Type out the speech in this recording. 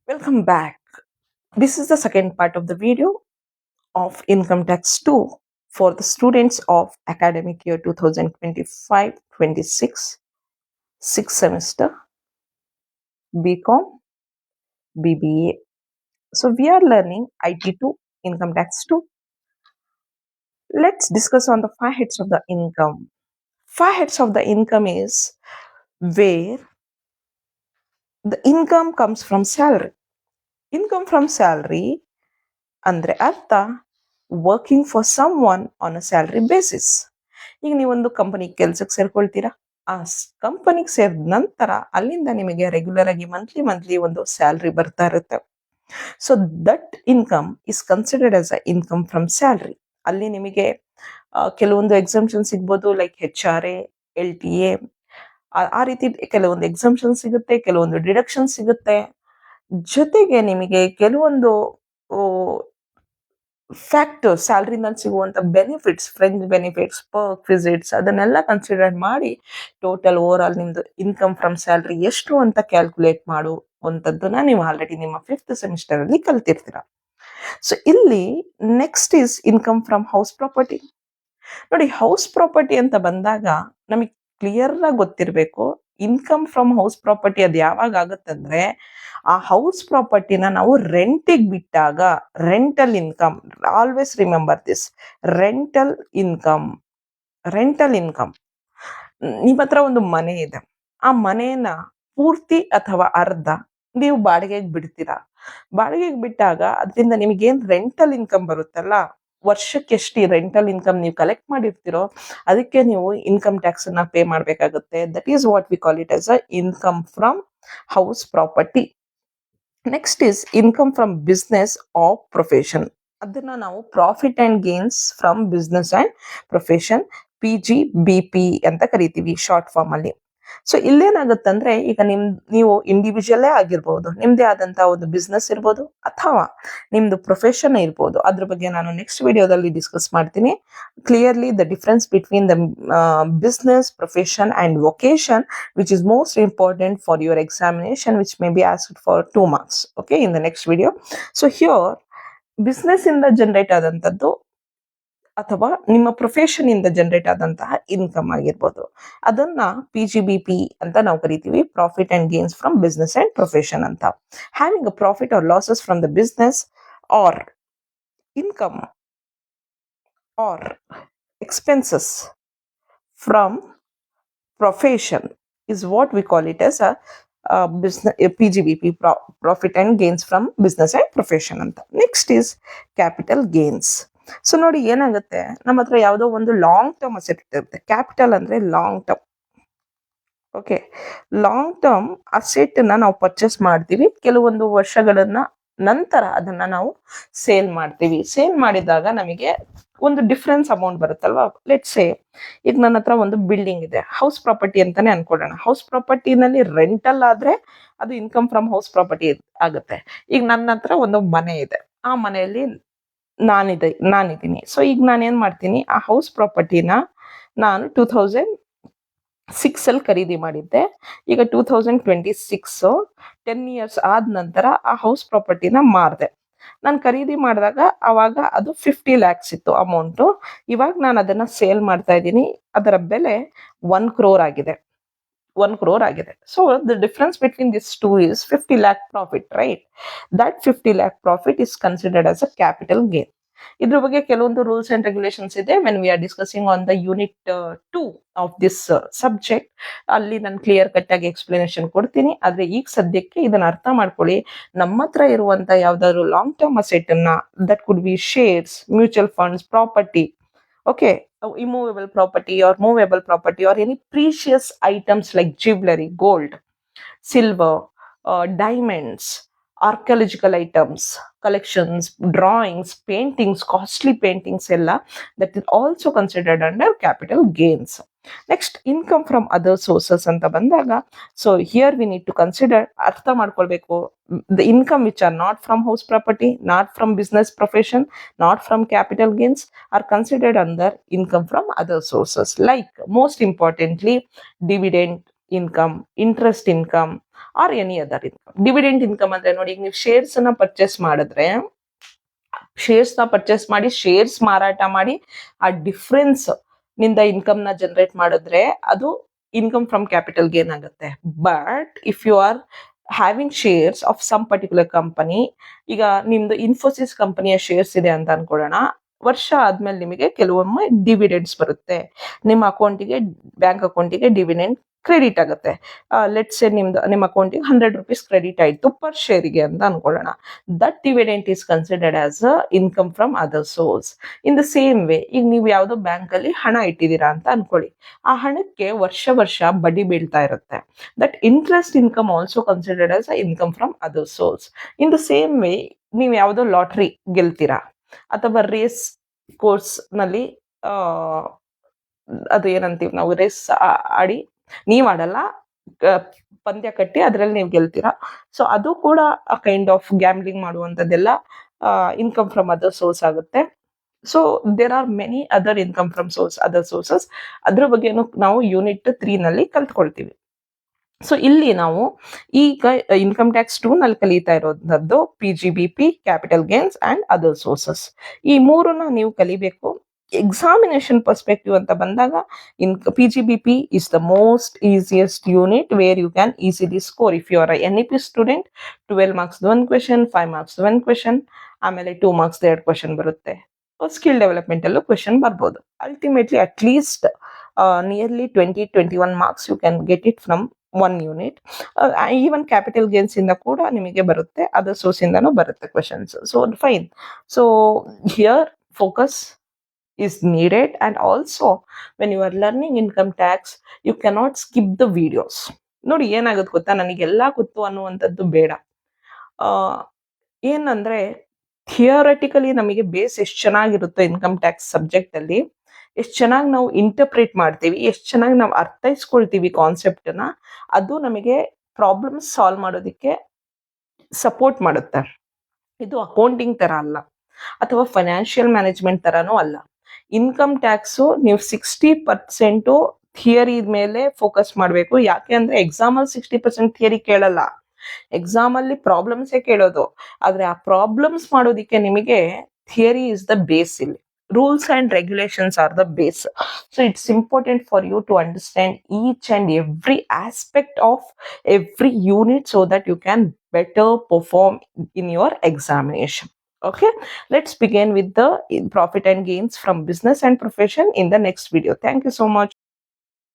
Welcome back. This is the second part of the video of Income Tax 2 for the students of academic year 2025-26, 6th semester, BCom, BBA. So we are learning IT2, Income Tax 2. Let's discuss on the 5 heads of the income. 5 heads of the income is where the income comes from salary. Income from salary ಅಂದ್ರೆ ಅರ್ಥ working for someone on a salary basis. ಈಗ ನೀವೊಂದು ಕಂಪನಿಗೆ ಕೆಲ್ಸಕ್ಕೆ ಸೇರ್ಕೊಳ್ತೀರಾ, ಆ ಕಂಪನಿಗೆ ಸೇರಿದ ನಂತರ ಅಲ್ಲಿಂದ ನಿಮಗೆ ರೆಗ್ಯುಲರ್ ಆಗಿ ಮಂತ್ಲಿ ಒಂದು ಸ್ಯಾಲ್ರಿ ಬರ್ತಾ ಇರುತ್ತೆ. So that income is considered as a income from salary. ಅಲ್ಲಿ ನಿಮಗೆ ಕೆಲವೊಂದು ಎಕ್ಸಂಪ್ಷನ್ ಸಿಗ್ಬೋದು, ಲೈಕ್ HRA, LTA, ಆ ರೀತಿ ಕೆಲವೊಂದು ಎಕ್ಸಂಪ್ಷನ್ ಸಿಗುತ್ತೆ, ಕೆಲವೊಂದು ಡಿಡಕ್ಷನ್ ಸಿಗುತ್ತೆ. ಜೊತೆಗೆ ನಿಮಗೆ ಕೆಲವೊಂದು ಫ್ಯಾಕ್ಟರ್ ಸ್ಯಾಲ್ರಿನಲ್ಲಿ ಸಿಗುವಂತ benefits, French benefits, Perk, visits ಅದನ್ನೆಲ್ಲ ಕನ್ಸಿಡರ್ ಮಾಡಿ ಟೋಟಲ್ ಓವರ್ ಆಲ್ ನಿಮ್ದು ಇನ್ಕಮ್ ಫ್ರಮ್ ಸ್ಯಾಲ್ರಿ ಎಷ್ಟು ಅಂತ ಕ್ಯಾಲ್ಕುಲೇಟ್ ಮಾಡುವಂಥದ್ದನ್ನ ನೀವು ಆಲ್ರೆಡಿ ನಿಮ್ಮ 5th ಸೆಮಿಸ್ಟರ್ ಅಲ್ಲಿ ಕಲ್ತಿರ್ತೀರ. ಸೊ ಇಲ್ಲಿ next is income from house property. ನೋಡಿ, ಹೌಸ್ ಪ್ರಾಪರ್ಟಿ ಅಂತ ಬಂದಾಗ ನಮಗೆ ಕ್ಲಿಯರ್ ಆಗಿ ಗೊತ್ತಿರಬೇಕು, ಇನ್ಕಮ್ ಫ್ರಮ್ ಹೌಸ್ ಪ್ರಾಪರ್ಟಿ ಅದು ಯಾವಾಗ ಆಗುತ್ತಂದ್ರೆ ಆ ಹೌಸ್ ಪ್ರಾಪರ್ಟಿನ ನಾವು ರೆಂಟಿಗೆ ಬಿಟ್ಟಾಗ. Rental income, always remember this, rental income. ನಿಮ್ಮ ಹತ್ರ ಒಂದು ಮನೆ ಇದೆ, ಆ ಮನೆಯನ್ನ ಪೂರ್ತಿ ಅಥವಾ ಅರ್ಧ ನೀವು ಬಾಡಿಗೆಗೆ ಬಿಡ್ತೀರಾ. ಬಾಡಿಗೆಗೆ ಬಿಟ್ಟಾಗ ಅದರಿಂದ ನಿಮಗೇನ್ ರೆಂಟಲ್ ಇನ್ಕಮ್ ಬರುತ್ತಲ್ಲ, ವರ್ಷಕ್ಕೆ ಎಷ್ಟು ರೆಂಟಲ್ ಇನ್ಕಮ್ ನೀವು ಕಲೆಕ್ಟ್ ಮಾಡಿರ್ತೀರೋ ಅದಕ್ಕೆ ನೀವು ಇನ್ಕಮ್ ಟ್ಯಾಕ್ಸ್ ಅನ್ನ ಪೇ ಮಾಡಬೇಕಾಗುತ್ತೆ. That is what we call it as a income from house property. Next is income from business of profession. ಅದನ್ನ ನಾವು profit and gains from business and profession, PGBP ಅಂತ ಕರಿತೀವಿ short form ಅಲ್ಲಿ. So ಇಲ್ಲೇನಾಗುತ್ತಂದ್ರೆ, ಈಗ ನೀವು ಇಂಡಿವಿಜುವಲ್ಲೇ ಆಗಿರ್ಬೋದು, ನಿಮ್ದೇ ಆದಂತ ಒಂದು ಬಿಸ್ನೆಸ್ ಇರ್ಬೋದು ಅಥವಾ ನಿಮ್ದು ಪ್ರೊಫೆಷನ್ ಇರ್ಬೋದು. ಅದ್ರ ಬಗ್ಗೆ ನಾನು ನೆಕ್ಸ್ಟ್ ವಿಡಿಯೋದಲ್ಲಿ ಡಿಸ್ಕಸ್ ಮಾಡ್ತೀನಿ clearly the difference between the business, profession and vacation, which is most important for your examination, which may be asked for 2 marks. Okay, in the next video. So here business ಇಂದ generate ಆದಂತದ್ದು ಅಥವಾ ನಿಮ್ಮ profession ಇಂದ generate ಆದಂತಹ income ಆಗಿರ್ಬೋದು, ಅದನ್ನ PGBP ಅಂತ ನಾವು ಕರಿತೀವಿ, profit and gains from business and profession ಅಂತ. Having a profit or losses from the business or income or expenses from profession is what we call it as a business PGBP, profit and gains from business and profession ಅಂತ. Next is capital gains. So ನೋಡಿ, ಏನಾಗುತ್ತೆ, ನಮ್ಮ ಹತ್ರ ಯಾವುದೋ ಒಂದು long term asset ಇರುತ್ತೆ. Capital ಅಂದ್ರೆ long term. Okay, long term asset ನ ನಾವು ಪರ್ಚೇಸ್ ಮಾಡ್ತೀವಿ, ಕೆಲವೊಂದು ವರ್ಷಗಳನ್ನ ನಂತರ ಅದನ್ನ ನಾವು ಸೇಲ್ ಮಾಡ್ತೀವಿ. ಸೇಲ್ ಮಾಡಿದಾಗ ನಮಗೆ ಒಂದು ಡಿಫರೆನ್ಸ್ ಅಮೌಂಟ್ ಬರುತ್ತಲ್ವಾ. ಲೆಟ್ಸ್ ಸೇ, ಈಗ ನನ್ನ ಹತ್ರ ಒಂದು ಬಿಲ್ಡಿಂಗ್ ಇದೆ, ಹೌಸ್ ಪ್ರಾಪರ್ಟಿ ಅಂತಾನೆ ಅನ್ಕೊಳ್ಳೋಣ. ಹೌಸ್ ಪ್ರಾಪರ್ಟಿನಲ್ಲಿ ರೆಂಟಲ್ ಆದ್ರೆ ಅದು ಇನ್ಕಮ್ ಫ್ರಮ್ ಹೌಸ್ ಪ್ರಾಪರ್ಟಿ ಆಗುತ್ತೆ. ಈಗ ನನ್ನ ಹತ್ರ ಒಂದು ಮನೆ ಇದೆ, ಆ ಮನೆಯಲ್ಲಿ ನಾನಿದ್ದೀನಿ. ಸೊ ಈಗ ನಾನು ಏನ್ ಮಾಡ್ತೀನಿ, ಆ ಹೌಸ್ ಪ್ರಾಪರ್ಟಿನ ನಾನು 2006 ಅಲ್ಲಿ ಖರೀದಿ ಮಾಡಿದ್ದೆ. ಈಗ 2026, 10 years ಆದ ನಂತರ ಆ ಹೌಸ್ ಪ್ರಾಪರ್ಟಿನ ಮಾರಿದೆ. ನಾನು ಖರೀದಿ ಮಾಡಿದಾಗ ಅವಾಗ ಅದು 50 lakhs ಇತ್ತು ಅಮೌಂಟು. ಇವಾಗ ನಾನು ಅದನ್ನ ಸೇಲ್ ಮಾಡ್ತಾ ಇದ್ದೀನಿ, ಅದರ ಬೆಲೆ 1 crore ಆಗಿದೆ. 1 crore ಆಗಿದೆ. So the difference between this two is 50 lakh profit, right? That 50 lakh profit is considered as a capital gain. ಇದ್ರ ಬಗ್ಗೆ ಕೆಲವೊಂದು ರೂಲ್ಸ್ ಅಂಡ್ ರೆಗ್ಯುಲೇಷನ್ಸ್ ಇದೆ when we are discussing on the unit 2 of this subject. ಅಲ್ಲಿ ನಾನು clear cut ಆಗಿ explanation ಕೊಡ್ತೀನಿ. ಆದ್ರೆ ಈಗ ಸದ್ಯಕ್ಕೆ ಇದನ್ನ ಅರ್ಥ ಮಾಡ್ಕೊಳ್ಳಿ. ನಮ್ಮ ಹತ್ರ ಇರುವಂತ ಯಾವ್ದಾದ್ರು ಲಾಂಗ್ ಟರ್ಮ್ ಅಸೆಟ್ ಅನ್ನ, that could be shares, mutual funds, property, okay, immovable property or movable property, or any precious items like jewelry, gold, silver, diamonds, archaeological items, collections, drawings, paintings, costly paintings ella, that is also considered under capital gains. Next, income from other sources anta bandaga, so here we need to consider, artha ಮಾಡ್ಕೊಳ್ಬೇಕು, the income which are not from house property, not from business profession, not from capital gains, are considered under income from other sources, like most importantly dividend income, interest income, R any other income. Dividend income ಅಂದ್ರೆ ನೋಡಿ, ಈಗ ನೀವು shares ಅನ್ನ purchase ಮಾಡಿದ್ರೆ, shares ನ purchase ಮಾಡಿ shares ಮಾರಾಟ ಮಾಡಿ ಆ ಡಿಫ್ರೆನ್ಸ್ ನಿಂದ ಇನ್ಕಮ್ ನ ಜನರೇಟ್ ಮಾಡಿದ್ರೆ ಅದು ಇನ್ಕಮ್ ಫ್ರಮ್ ಕ್ಯಾಪಿಟಲ್ ಗೇನ್ ಆಗುತ್ತೆ. But if you are having shares of some particular company, ಈಗ ನಿಮ್ದು ಇನ್ಫೋಸಿಸ್ ಕಂಪನಿಯ ಶೇರ್ಸ್ ಇದೆ ಅಂತ ಅನ್ಕೊಳ್ಳೋಣ, ವರ್ಷ ಆದ್ಮೇಲೆ ನಿಮಗೆ ಕೆಲವೊಮ್ಮೆ ಡಿವಿಡೆಂಡ್ಸ್ ಬರುತ್ತೆ, ನಿಮ್ಮ ಅಕೌಂಟಿಗೆ, ಬ್ಯಾಂಕ್ ಅಕೌಂಟಿಗೆ ಡಿವಿಡೆಂಡ್ ಕ್ರೆಡಿಟ್ ಆಗುತ್ತೆ. ಲೆಟ್ಸ್ ಸೇ ನಿಮ್ಮ ಅಕೌಂಟಿಗೆ 100 rupees ಕ್ರೆಡಿಟ್ ಆಯ್ತು ಪರ್ ಶೇರಿಗೆ ಅಂತ ಅನ್ಕೊಳ್ಳೋಣ. That dividend is considered as a income from other source. In the same way, ಈಗ ನೀವು ಯಾವುದೋ ಬ್ಯಾಂಕ್ ಅಲ್ಲಿ ಹಣ ಇಟ್ಟಿದ್ದೀರಾ ಅಂತ ಅನ್ಕೊಳ್ಳಿ, ಆ ಹಣಕ್ಕೆ ವರ್ಷ ವರ್ಷ ಬಡ್ಡಿ ಬೀಳ್ತಾ ಇರುತ್ತೆ. That interest income also considered as a income from other source. In the same way, ನೀವು ಯಾವುದೋ ಲಾಟ್ರಿ ಗೆಲ್ತೀರಾ ಅಥವಾ ರೇಸ್ ಕೋರ್ಸ್ ನಲ್ಲಿ ಅದು ಏನಂತೀವಿ ನಾವು, ರೇಸ್ ಆಡಿ, ನೀವ್ ಆಡಲ್ಲ, ಪಂದ್ಯ ಕಟ್ಟಿ ಅದ್ರಲ್ಲಿ ನೀವು ಗೆಲ್ತೀರಾ. ಸೊ ಅದು ಕೂಡ ಕೈಂಡ್ ಆಫ್ ಗ್ಯಾಮ್ಲಿಂಗ್ ಮಾಡುವಂಥದ್ದೆಲ್ಲ ಇನ್ಕಮ್ ಫ್ರಮ್ ಅದರ್ ಸೋರ್ಸ್ ಆಗುತ್ತೆ. So there are many other income from other sources. ಅದ್ರ ಬಗ್ಗೆನೂ ನಾವು ಯೂನಿಟ್ 3 ನಲ್ಲಿ ಕಲ್ತ್ಕೊಳ್ತೀವಿ. ಸೊ ಇಲ್ಲಿ ನಾವು ಈಗ ಇನ್ಕಮ್ ಟ್ಯಾಕ್ಸ್ 2 ನಲ್ಲಿ ಕಲಿತಾ ಇರೋದು PGBP, capital gains and other sources. ಈ ಮೂರನ್ನ ನೀವು ಕಲಿಬೇಕು. ಎಕ್ಸಾಮಿನೇಷನ್ ಪರ್ಸ್ಪೆಕ್ಟಿವ್ ಅಂತ ಬಂದಾಗ PGBP is the most easiest unit where you can easily score. If you are a NEP student, 12 marks 1 question, 5 marks 1 question, ಆಮೇಲೆ 2 marks 2 question ಬರುತ್ತೆ. Skill development ಅಲ್ಲೂ question ಬರ್ಬೋದು. Ultimately at least nearly 20-21 marks you can get it from one unit. Even capital gains ಇಂದ ಕೂಡ ನಿಮಗೆ ಬರುತ್ತೆ, other source ಇಂದನೂ ಬರುತ್ತೆ questions. So fine. So here focus is needed, and also when you are learning income tax you cannot skip the videos. ನೋಡಿ ಏನಾಗುತ್ತೆ ಗೊತ್ತಾ, ನನಗೆಲ್ಲ ಗೊತ್ತು ಅನ್ನುವಂಥದ್ದು ಬೇಡ. ಏನಂದ್ರೆ ಥಿಯರಿಟಿಕಲಿ ನಮಗೆ ಬೇಸ್ ಎಷ್ಟು ಚೆನ್ನಾಗಿರುತ್ತೆ ಇನ್ಕಮ್ ಟ್ಯಾಕ್ಸ್ ಸಬ್ಜೆಕ್ಟ್ ಅಲ್ಲಿ, ಎಷ್ಟು ಚೆನ್ನಾಗಿ ನಾವು ಇಂಟರ್ಪ್ರೇಟ್ ಮಾಡ್ತೀವಿ, ಎಷ್ಟು ಚೆನ್ನಾಗಿ ನಾವು ಅರ್ಥೈಸ್ಕೊಳ್ತೀವಿ ಕಾನ್ಸೆಪ್ಟನ್ನ, ಅದು ನಮಗೆ ಪ್ರಾಬ್ಲಮ್ಸ್ ಸಾಲ್ವ್ ಮಾಡೋದಕ್ಕೆ ಸಪೋರ್ಟ್ ಮಾಡುತ್ತೆ. ಇದು ಅಕೌಂಟಿಂಗ್ ತರ ಅಲ್ಲ, ಅಥವಾ ಫೈನಾನ್ಷಿಯಲ್ ಮ್ಯಾನೇಜ್ಮೆಂಟ್ ತರನೂ ಅಲ್ಲ. ಇನ್ಕಮ್ ಟ್ಯಾಕ್ಸು ನೀವು 60% ಥಿಯರಿ ಮೇಲೆ ಫೋಕಸ್ ಮಾಡಬೇಕು. ಯಾಕೆ ಅಂದ್ರೆ ಎಕ್ಸಾಮಲ್ಲಿ 60% ಥಿಯರಿ ಕೇಳಲ್ಲ, ಎಕ್ಸಾಮ್ ಅಲ್ಲಿ ಪ್ರಾಬ್ಲಮ್ಸೇ ಕೇಳೋದು. ಆದ್ರೆ ಆ ಪ್ರಾಬ್ಲಮ್ಸ್ ಮಾಡೋದಿಕ್ಕೆ ನಿಮಗೆ ಥಿಯರಿ ಇಸ್ ದ ಬೇಸ್. ಇಲ್ಲಿ rules and regulations are the base. So it's important for you to understand each and every aspect of every unit so that you can better perform in your examination. Okay, let's begin with the profit and gains from business and profession in the next video. Thank you so much.